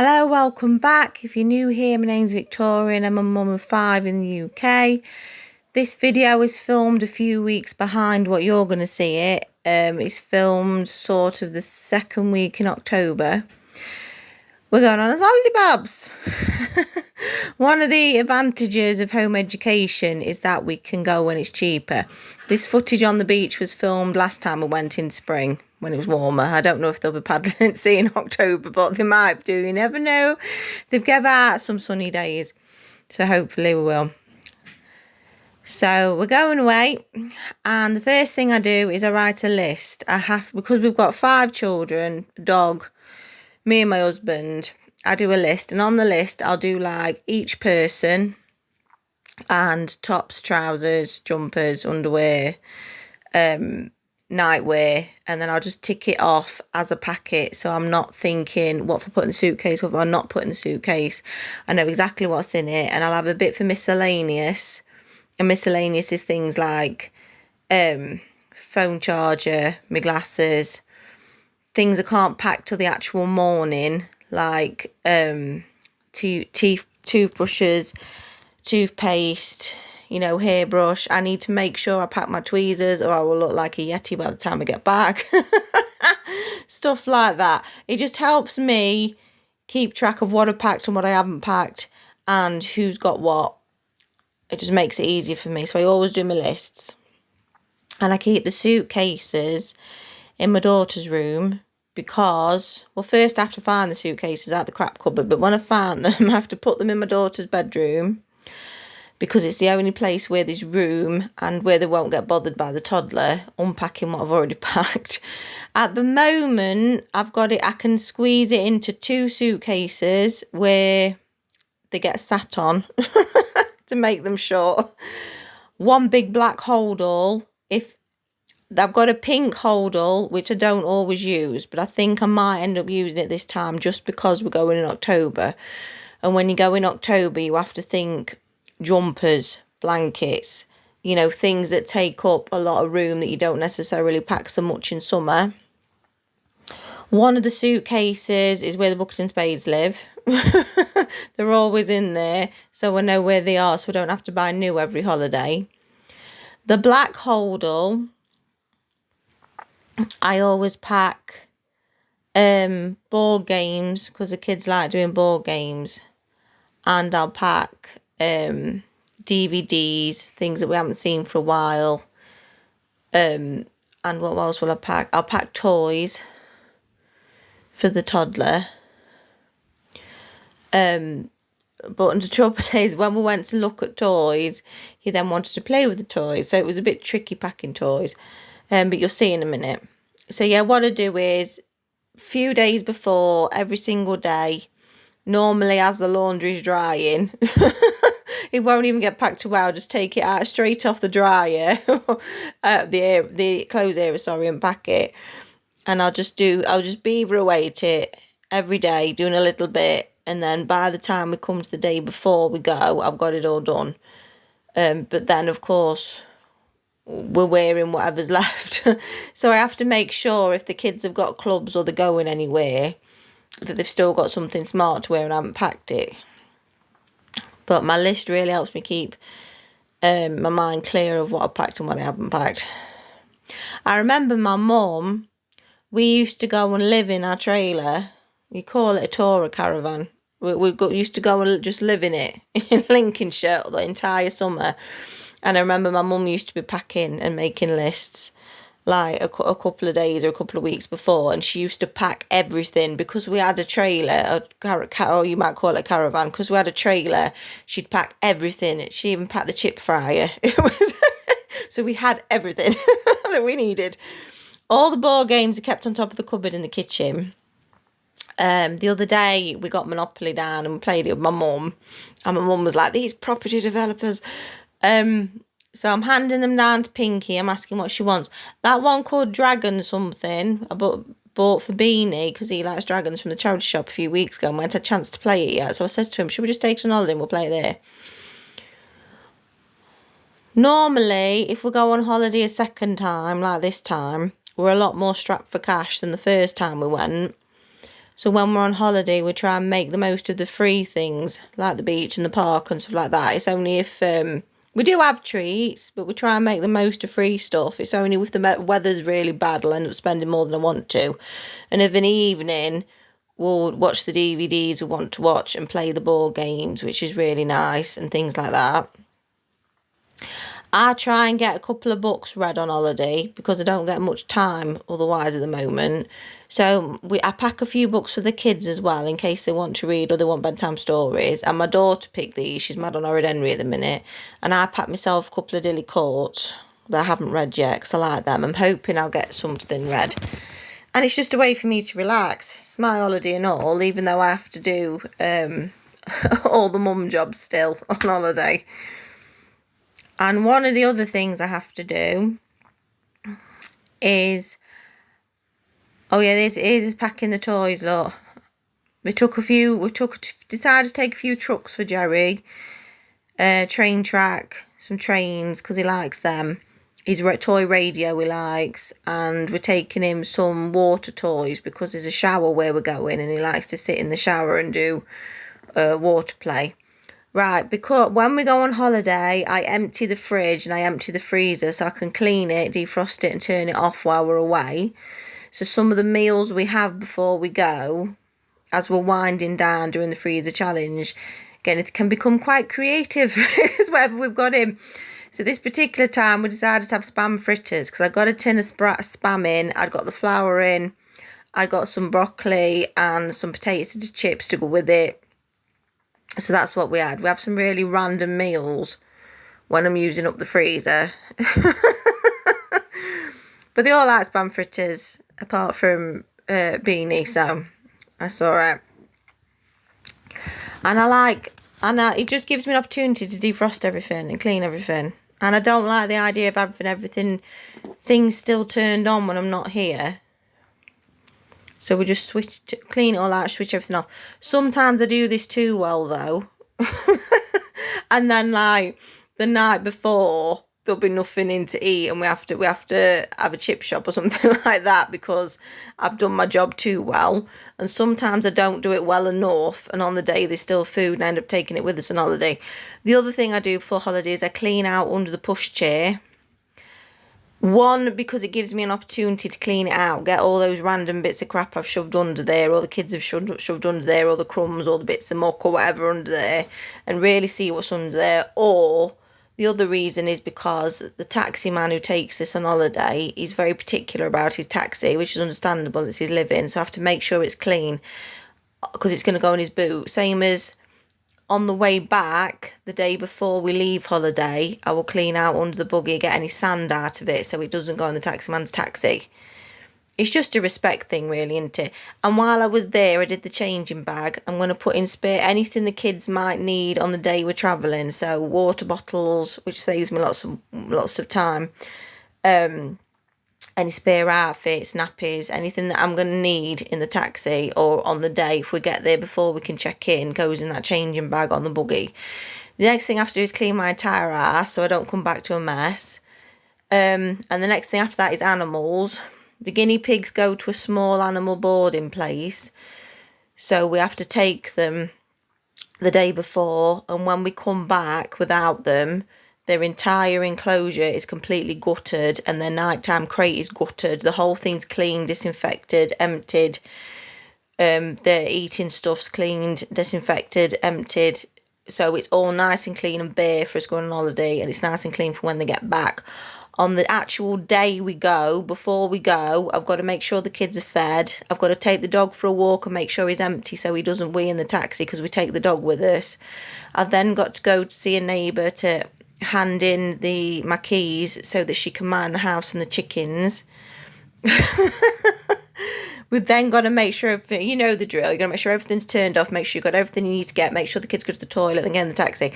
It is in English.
Hello, welcome back. If you're new here, my name's Victoria and I'm a mum of 5 in the UK. This video is filmed a few weeks behind what you're going to see it. It's filmed sort of the second week in October. We're going on as holiday babs. One of the advantages of home education is that we can go when it's cheaper. This footage on the beach was filmed last time we went in spring when it was warmer. I don't know if they'll be paddling at sea in October, but they might do. You never know. They've given out some sunny days, so hopefully we will. So we're going away, and the first thing I do is I write a list. Because we've got 5 children, dog, me and my husband. I do a list, and on the list I'll do like each person and tops, trousers, jumpers, underwear, nightwear, and then I'll just tick it off as a packet, so I'm not thinking what if I put in the suitcase, what if I'm not put in the suitcase. I know exactly what's in it, and I'll have a bit for miscellaneous, and miscellaneous is things like phone charger, my glasses, things I can't pack till the actual morning, like toothbrushes, toothpaste, hairbrush. I need to make sure I pack my tweezers or I will look like a Yeti by the time I get back. Stuff like that. It just helps me keep track of what I've packed and what I haven't packed and who's got what. It just makes it easier for me. So I always do my lists. And I keep the suitcases in my daughter's room because, well, first I have to find the suitcases out the crap cupboard, but when I find them, I have to put them in my daughter's bedroom because it's the only place where there's room and where they won't get bothered by the toddler unpacking what I've already packed. At the moment, I've got it, I can squeeze it into 2 suitcases where they get sat on to make them short. One big black hold all. If I've got a pink hold all, which I don't always use, but I think I might end up using it this time just because we're going in October. And when you go in October, you have to think jumpers, blankets, things that take up a lot of room that you don't necessarily pack so much in summer. One of the suitcases is where the Buckets and Spades live. They're always in there, so I know where they are, so I don't have to buy new every holiday. The black holdall, I always pack board games because the kids like doing board games, and I'll pack DVDs, things that we haven't seen for a while. And what else will I pack? I'll pack toys for the toddler. But the trouble is, when we went to look at toys, he then wanted to play with the toys, so it was a bit tricky packing toys. But you'll see in a minute. So yeah, what I do is a few days before, every single day, normally as the laundry's drying, it won't even get packed away. I'll just take it out straight off the dryer, the clothes area, and pack it. And I'll just beaver away at it every day, doing a little bit. And then by the time we come to the day before we go, I've got it all done. But then, of course, we're wearing whatever's left. So I have to make sure if the kids have got clubs or they're going anywhere, that they've still got something smart to wear and I haven't packed it. But my list really helps me keep my mind clear of what I've packed and what I haven't packed. I remember my mum, we used to go and live in our trailer. We call it a tourer caravan. We used to go and just live in it in Lincolnshire the entire summer. And I remember my mum used to be packing and making lists like a couple of days or a couple of weeks before, and she used to pack everything because we had a trailer, or you might call it a caravan, because we had a trailer. She'd pack everything. She even packed the chip fryer. So we had everything that we needed. All the board games are kept on top of the cupboard in the kitchen. The other day we got Monopoly down and we played it with my mum, and my mum was like, these property developers. So I'm handing them down to Pinky. I'm asking what she wants. That one called Dragon something I bought for Beanie because he likes dragons from the charity shop a few weeks ago and we hadn't had a chance to play it yet. So I said to him, should we just take it on holiday and we'll play it there? Normally, if we go on holiday a second time, like this time, we're a lot more strapped for cash than the first time we went. So when we're on holiday, we try and make the most of the free things, like the beach and the park and stuff like that. It's only if we do have treats, but we try and make the most of free stuff. It's only if the weather's really bad, I'll end up spending more than I want to. And of an evening, we'll watch the DVDs we want to watch and play the board games, which is really nice, and things like that. I try and get a couple of books read on holiday because I don't get much time otherwise at the moment. So I pack a few books for the kids as well in case they want to read or they want bedtime stories. And my daughter picked these. She's mad on Horrid Henry at the minute. And I packed myself a couple of Dilly Courts that I haven't read yet because I like them. I'm hoping I'll get something read. And it's just a way for me to relax. It's my holiday and all, even though I have to do all the mum jobs still on holiday. And one of the other things I have to do is, oh yeah, this is packing the toys, look. Decided to take a few trucks for Jerry. Train track, some trains, because he likes them. His toy radio he likes. And we're taking him some water toys because there's a shower where we're going and he likes to sit in the shower and do water play. Right, because when we go on holiday, I empty the fridge and I empty the freezer so I can clean it, defrost it and turn it off while we're away. So some of the meals we have before we go, as we're winding down during the freezer challenge, again, it can become quite creative as whatever we've got in. So this particular time we decided to have spam fritters because I got a tin of spam in, I'd got the flour in, I got some broccoli and some potato chips to go with it. So that's what we had. We have some really random meals when I'm using up the freezer. But they all like spam fritters, apart from Beanie, so that's alright. And it just gives me an opportunity to defrost everything and clean everything. And I don't like the idea of having things still turned on when I'm not here. So we just clean it all out, switch everything off. Sometimes I do this too well though. And then like the night before there'll be nothing in to eat and we have to have a chip shop or something like that because I've done my job too well. And sometimes I don't do it well enough and on the day there's still food and I end up taking it with us on holiday. The other thing I do for holidays, I clean out under the pushchair. One, because it gives me an opportunity to clean it out, get all those random bits of crap I've shoved under there, or the kids have shoved under there, or the crumbs, or the bits of muck, or whatever under there, and really see what's under there. Or the other reason is because the taxi man who takes us on holiday, he's very particular about his taxi, which is understandable, it's his living, so I have to make sure it's clean, because it's going to go in his boot. Same as on the way back, the day before we leave holiday, I will clean out under the buggy, get any sand out of it so it doesn't go in the taxi man's taxi. It's just a respect thing, really, isn't it? And while I was there, I did the changing bag. I'm going to put in spare anything the kids might need on the day we're travelling. So water bottles, which saves me lots of time. Any spare outfits, nappies, anything that I'm going to need in the taxi or on the day if we get there before we can check in, goes in that changing bag on the buggy. The next thing I have to do is clean my entire ass so I don't come back to a mess. And the next thing after that is animals. The guinea pigs go to a small animal boarding place. So we have to take them the day before. And when we come back without them, their entire enclosure is completely gutted and their nighttime crate is gutted. The whole thing's cleaned, disinfected, emptied. Their eating stuff's cleaned, disinfected, emptied. So it's all nice and clean and bare for us going on holiday, and it's nice and clean for when they get back. On the actual day we go, before we go, I've got to make sure the kids are fed. I've got to take the dog for a walk and make sure he's empty so he doesn't wee in the taxi because we take the dog with us. I've then got to go to see a neighbour to hand in my keys so that she can mind the house and the chickens. We've then got to make sure, you know the drill, you've got to make sure everything's turned off, make sure you've got everything you need to get, make sure the kids go to the toilet and get in the taxi.